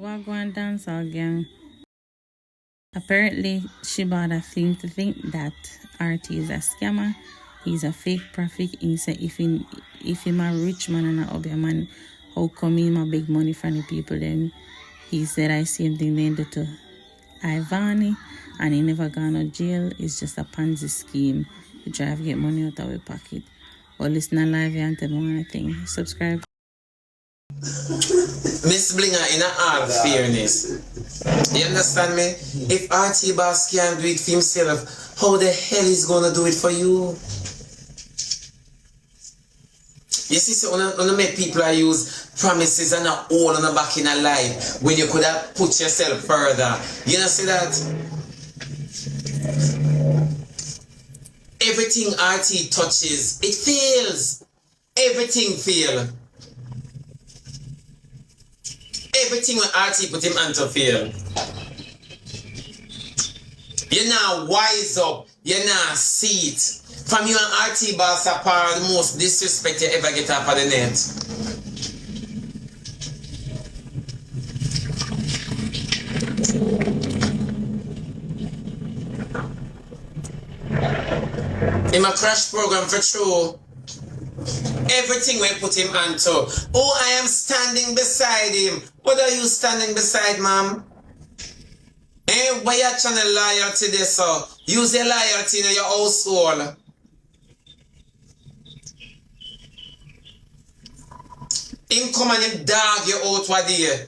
Wagwan dancehall gang. Apparently, Shebada seems to think that RT is a scammer. He's a fake prophet. He said if him a rich man and a obvious man, how come him a big money from the people then? He said I same thing they do to Ivany and he never gone to jail. It's just a Ponzi scheme to try to get money out of our pocket. But listen live and tell me one thing. Subscribe. Miss Blinger in all fairness. You understand me? If RT Boss can't do it for himself, how the hell is gonna do it for you? You see, so when make people use promises and not all on the back in a life when you could have put yourself further. You know, see that? Everything RT touches, it fails. Everything fails. Everything when RT put him onto fail. You're not wise up. You're not see it. From you and RT Boss apart, the most disrespect you ever get off of the net. In my crash program for true. Everything we put him onto. Oh, I am standing beside him. What are you standing beside, ma'am? Eh, why you trying to loyalty this, so? Use your loyalty in your household. Him come and him dog you out one day.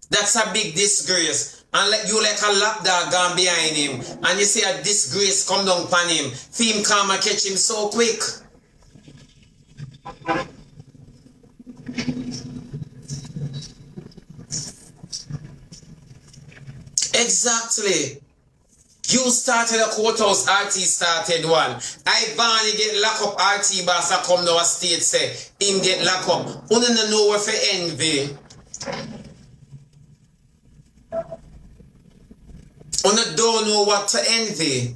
That's a big disgrace. And like you like a lapdog gone behind him. And you see a disgrace come down upon him. Him come and catch him so quick. Exactly. You started a courthouse, RT started one. Ivany get lock up, RT Boss a come to a state say, him get lock up. You don't know where for envy. You don't know what to envy.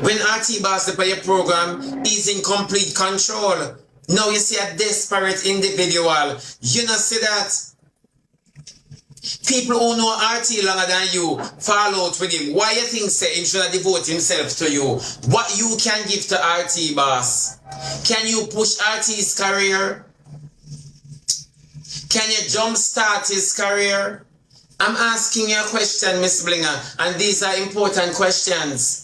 When RT Boss play a program, he's in complete control. Now you see a desperate individual. You know see that? People who know RT longer than you fall out with him. Why you think say him should devote himself to you? What you can give to RT Boss? Can you push RT's career? Can you jumpstart his career? I'm asking you a question, Miss Blinger, and these are important questions.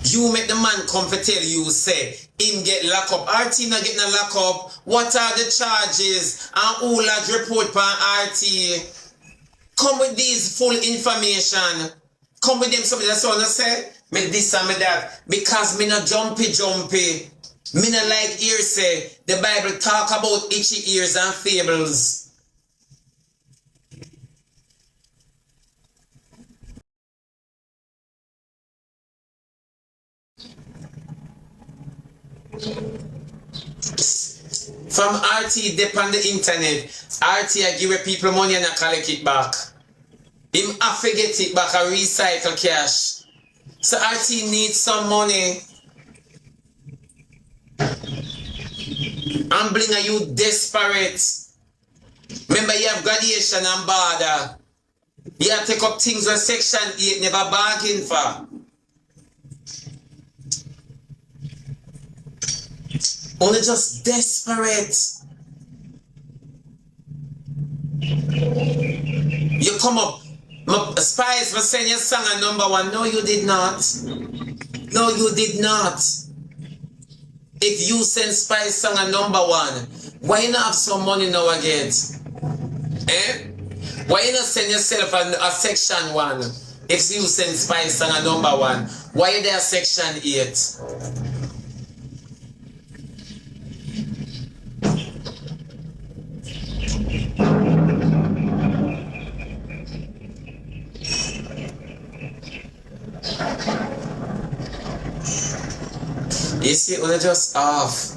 You make the man come to tell you, say, him get locked up. RT not getting a lock up. What are the charges? And who lodge report for RT? Come with these full information. Come with them something that's all I say. Me this and me that. Because me not jumpy. Me not like hearsay. The Bible talk about itchy ears and fables. From RT dip on the internet, RT I give people money and I collect it back. Him I forget it back, I recycle cash. So RT needs some money. And Blinger, you desperate. Remember you have graduation and border. You have to take up things where section 8 never bargain for. Only just desperate. You come up, Spice was saying your song at #1. No, you did not. No, you did not. If you send Spice song at #1, why you not have some money now again? Eh? Why you not send yourself a section 1? If you send Spice song at #1, why you there section 8? You see, we're just off.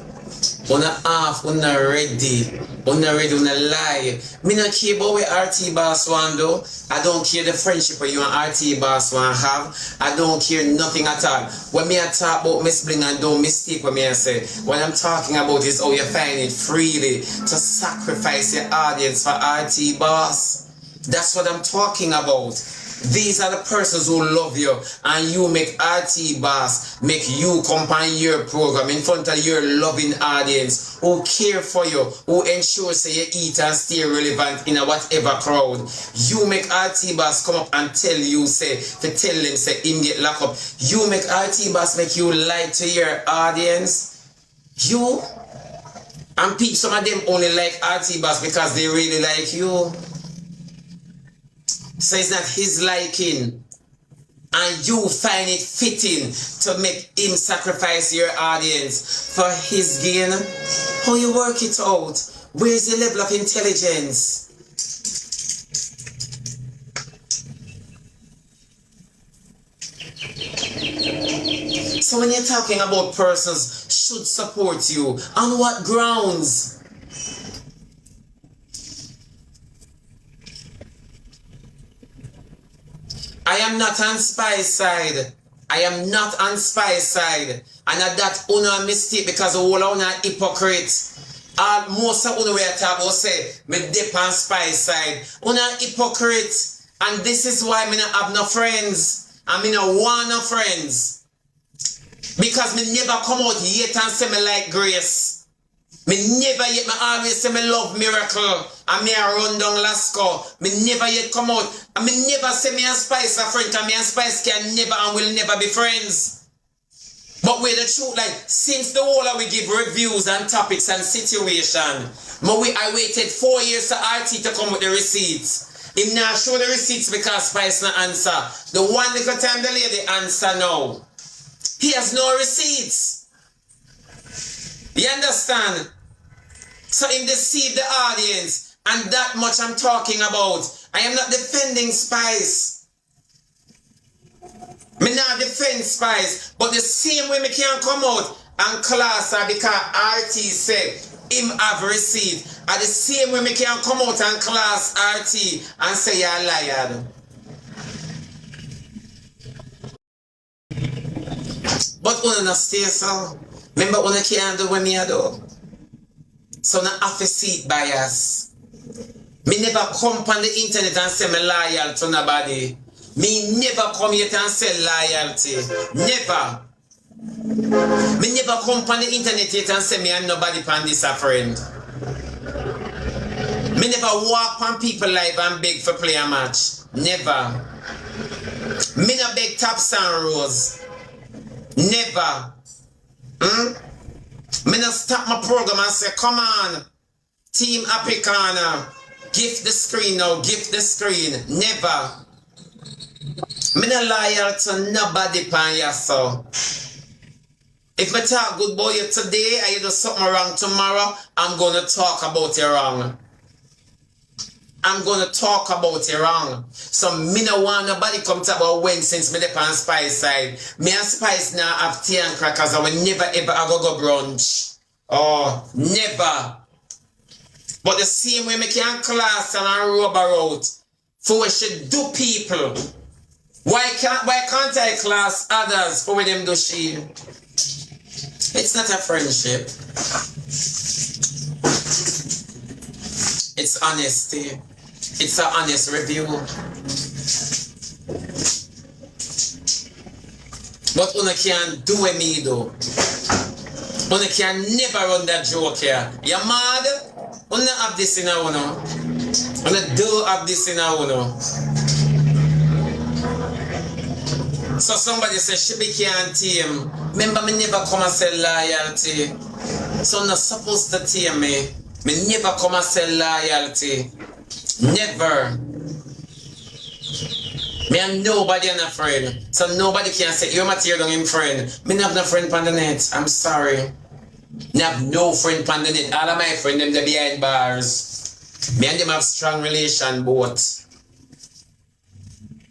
We're not off, we're not ready. Unready, una lie. Me not care about where RT boss want do. I don't care the friendship where you and RT boss want have. I don't care nothing at all. When me I talk about Miss Bling and don't mistake what me I say. What I'm talking about is how you find it freely to sacrifice your audience for RT boss. That's what I'm talking about. These are the persons who love you, and you make RT boss make you come on your program in front of your loving audience who care for you, who ensure say you eat and stay relevant in a whatever crowd. You make RT boss come up and tell you say, to tell them say him get locked up. You make RT boss make you lie to your audience. You and people, some of them only like RT boss because they really like you. So it's not his liking, and you find it fitting to make him sacrifice your audience for his gain. How you work it out? Where's the level of intelligence? So when you're talking about persons should support you, on what grounds? I am not on Spy's side. I am not on Spy's side. And that una mistake because all una hypocrite. Most of una we are talking about say, me dip on Spy's side. Una hypocrite. And this is why me not have no friends. And me no want no friends. Because me never come out yet and say me like Grace. Me never yet, me always say me love Miracle. And me a run down Lasco. Me never yet come out. And me never say me and Spice a friend. And me and Spice can never and will never be friends. But where the truth, like, since the whole of we give reviews and topics and situation, I waited 4 years for RT to come with the receipts. Him now show the receipts because Spice no answer. The one little time the lady answer now. He has no receipts. You understand? So him deceive the audience, and that much I'm talking about. I am not defending Spice. Me not defend Spice, but the same way me can come out and class her because RT said him have received. And the same way me can come out and class RT and say you're a liar. But una not stay so. Remember una can't do what me I do. So na have a seat bias. Me never come on the internet and say me loyal to nobody. Me never come here and say loyalty. Never. Me never come on the internet yet and say me and nobody pan this a friend. Me never walk on people live and beg for play a match. Never. Me no beg Taps and Rose. Never. Me no stop my program and say, come on, Team Africana, gift the screen now, gift the screen. Never. Me no loyal to nobody pan ya so. If me talk good about you today and you do something wrong tomorrow, I'm gonna talk about you wrong. I'm gonna talk about it wrong. So me no want nobody come talk about when since me dey on Spice side. Me and Spice now have tea and crackers. I will never ever go brunch. Oh, never. But the same way me can class and rubber out for we should do people. Why can't I class others for when them do she? It's not a friendship. It's honesty. It's an honest review. But una can't do what me do. Una can never run that joke here. You mad? Una have this in a uno. Una do have this in a uno. So somebody say she can't team. Remember me never come and say loyalty. So I'm not supposed to team me. Me never come and say loyalty. Never. Me and nobody and a friend. So nobody can say, you're material on him friend. Me have no friend on the net. I'm sorry. Me have no friend on the net. All of my friends, them they behind bars. Me and them have strong relation both.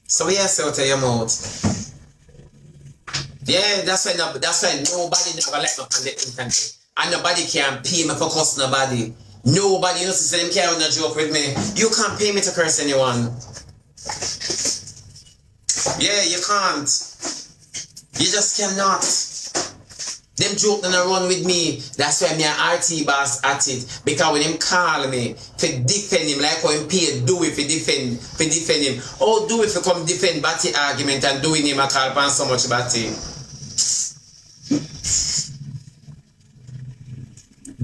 So we have to say out of your mouth. Yeah, that's why nobody never like me on the internet. And nobody can pay me for cuss nobody. Nobody, you know, say them carry on a joke with me. You can't pay me to curse anyone. Yeah, you can't. You just cannot. Them joke and run with me. That's why me and RT boss at it. Because when him call me to defend him, like how him paid do it for defend him. Oh, do it for come defend Batty argument and doing him a call upon so much Batty.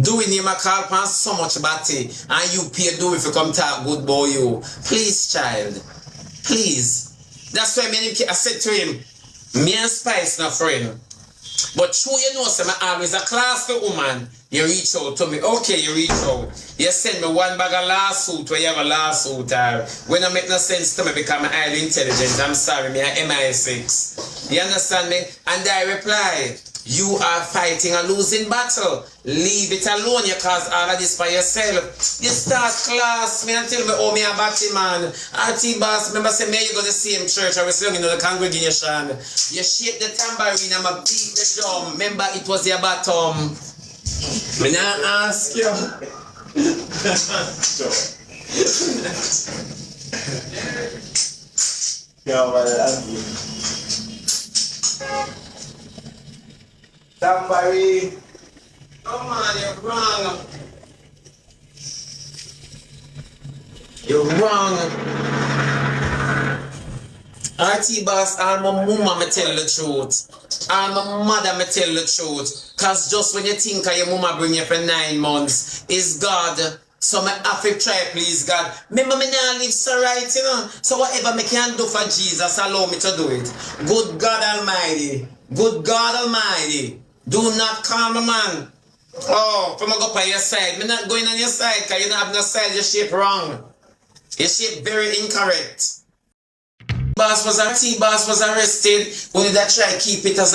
Doing him a call upon so much Batty. And you pay do it for come talk good boy you. Please, child. Please. That's why I said to him, me and Spice not friend. But true, you know, say I always a class for woman. You reach out to me. Okay, you reach out. You send me one bag of lawsuit where you have a lawsuit. When I make no sense to me because I'm highly intelligent. I'm sorry, me I'm MI6. You understand me? And I reply, you are fighting a losing battle. Leave it alone. You cause all of this by yourself. You start class me and tell me, oh, me a batty man. RT boss, remember say me you go to the same church. I was singing in the congregation. You shake the tambourine and I beat the drum. Remember it was your bottom. Me not ask you. Tambourine. Come on, you're wrong. You're wrong. RT boss, all my mama me tell the truth. All my mother me tell the truth. Cause just when you think of your mama bring you for 9 months, is God. So me have to try please God. Remember me now live so right, you know. So whatever me can do for Jesus, allow me to do it. Good God Almighty. Good God Almighty. Do not call me man. Oh, from go by your side. Me not going on your side because you don't have no side. Your shape wrong. Your shape very incorrect. T-Boss was arrested. We need to try to keep it as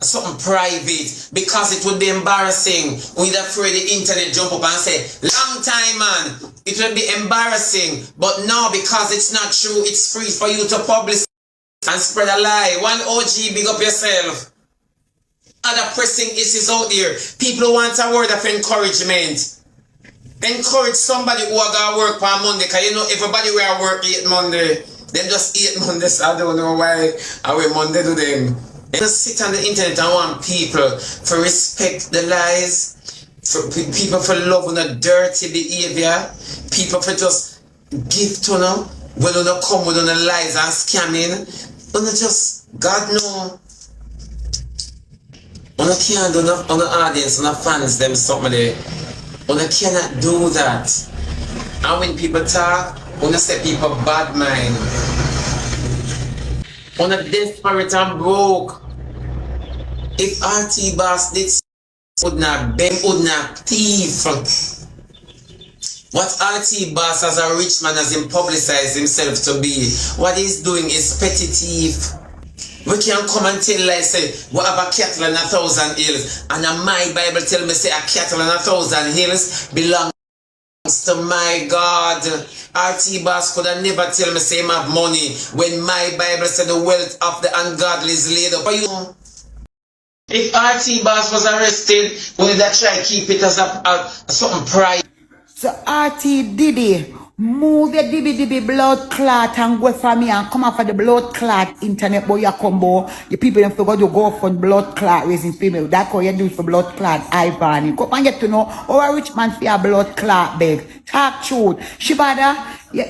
something private because it would be embarrassing. We need to afraid the internet jump up and say, long time man, it will be embarrassing. But now because it's not true, it's free for you to publish and spread a lie. One OG, big up yourself. Other pressing issues out there. People want a word of encouragement. Encourage somebody who are going to work on Monday because you know everybody will work 8 Monday. Them just 8 Mondays, I don't know why I will Monday to them. They just sit on the internet and want people to respect the lies, for people for love on a dirty behavior, people for just give to them, when they don't come with the lies and scamming. When they just, God know. When I can't do enough on the audience, on the fans, them something there. When I cannot do that. And when people talk, when I say people bad mind. When I desperate and broke. If RT Boss did would not beg, would not thief. What RT Boss as a rich man has him publicized himself to be, what he's doing is petty thief. We can come and tell like say, we have a cattle and 1,000 hills. And my Bible tell me say a cattle and 1,000 hills belong to my God. RT Boss could have never tell me say him have money when my Bible said the wealth of the ungodly is laid up for you. If RT Boss was arrested, we need to try to keep it as a something private. So RT Diddy, move the DB blood clot and go for me and come out for the blood clot internet boy you combo. The people don't forgot to go for blood clot raising female. That's how you do it for blood clot Ivany. Come and get to know how a rich man for a blood clot beg. Talk truth. Shebada,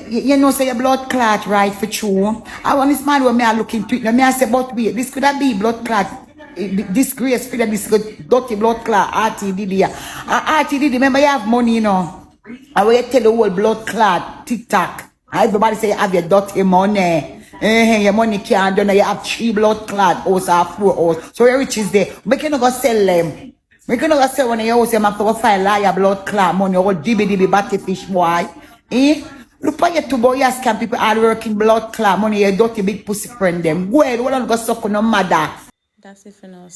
you know say your blood clot right for true. I want this man when me are looking to it. Me I say but wait, this could have be blood clot. Disgrace for this dirty blood clot RT Diddy. RT Diddy, remember you have money you know. I will tell the whole blood clot TikTok. Everybody say you have your dirty money. Your money can't do now. You have 3 blood clot house or 4 house. So your rich is there. We cannot go sell them. We cannot go sell when you house you have to go file liar blood clot money or DB batty fish boy. Look at you two boy, you scam people all working blood clot money, you dirty big pussy friend them. Go ahead, we don't go suck on no mother. That's it for now.